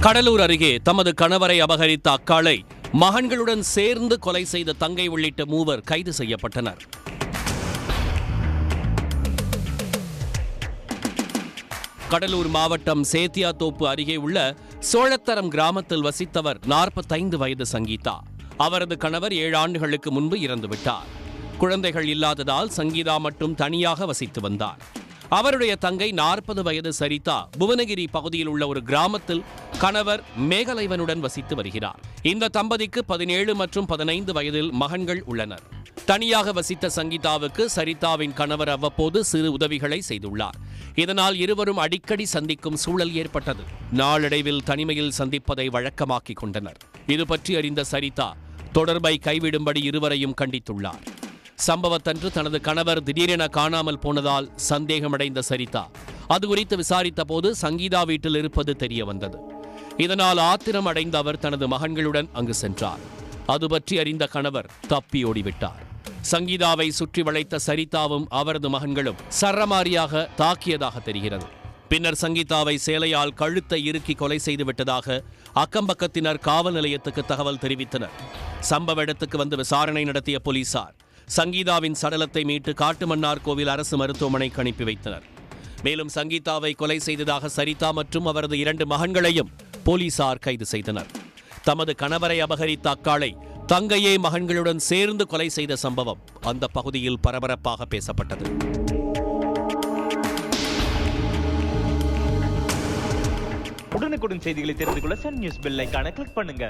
கடலூர் அருகே தமது கணவரை அபகரித்த அக்காளை மகன்களுடன் சேர்ந்து கொலை செய்த தங்கை உள்ளிட்ட மூவர் கைது செய்யப்பட்டனர். கடலூர் மாவட்டம் சேத்தியாத்தோப்பு அருகே உள்ள சோழத்தரம் கிராமத்தில் வசித்தவர் 45 வயது சங்கீதா. அவரது கணவர் 7 ஆண்டுகளுக்கு முன்பு இறந்துவிட்டார். குழந்தைகள் இல்லாததால் சங்கீதா மட்டும் தனியாக வசித்து வந்தார். அவருடைய தங்கை 40 வயது சரிதா புவனகிரி பகுதியில் உள்ள ஒரு கிராமத்தில் கணவர் மேகலைவனுடன் வசித்து வருகிறார். இந்த தம்பதிக்கு 17 மற்றும் 15 வயதில் மகன்கள் உள்ளனர். தனியாக வசித்த சங்கீதாவுக்கு சரிதாவின் கணவர் அவ்வப்போது சிறு உதவிகளை செய்துள்ளார். இதனால் இருவரும் அடிக்கடி சந்திக்கும் சூழல் ஏற்பட்டது. நாளடைவில் தனிமையில் சந்திப்பதை வழக்கமாக்கிக் கொண்டனர். இது பற்றி அறிந்த சரிதா தொடர்பை கைவிடும்படி இருவரையும் கண்டித்துள்ளார். சம்பவத்தன்று தனது கணவர் திடீரென காணாமல் போனதால் சந்தேகமடைந்த சரிதா அது குறித்து விசாரித்த போது சங்கீதா வீட்டில் இருப்பது தெரிய வந்தது. இதனால் ஆத்திரம் அடைந்த அவர் தனது மகன்களுடன் அங்கு சென்றார். அது பற்றி அறிந்த கணவர் தப்பி ஓடிவிட்டார். சங்கீதாவை சுற்றி வளைத்த சரிதாவும் அவரது மகன்களும் சரமாரியாக தாக்கியதாக தெரிகிறது. பின்னர் சங்கீதாவை சேலையால் கழுத்தை இறுக்கி கொலை செய்துவிட்டதாக அக்கம்பக்கத்தினர் காவல் நிலையத்துக்கு தகவல் தெரிவித்தனர். சம்பவ இடத்துக்கு வந்து விசாரணை நடத்திய போலீசார் சங்கீதாவின் சடலத்தை மீட்டு காட்டுமன்னார் கோவில் அரசு மருத்துவமனைக்கு அனுப்பி வைத்தனர். மேலும் சங்கீதாவை கொலை செய்ததாக சரிதா மற்றும் அவரது 2 மகன்களையும் போலீசார் கைது செய்தனர். தமது கணவரை அபகரித்த அக்காளை தங்கையே மகன்களுடன் சேர்ந்து கொலை செய்த சம்பவம் அந்த பகுதியில் பரபரப்பாக பேசப்பட்டது. உடனுக்குடன் செய்திகளை தெரிந்து கொள்ள சன் நியூஸ் பெல் ஐகானை கிளிக் பண்ணுங்க.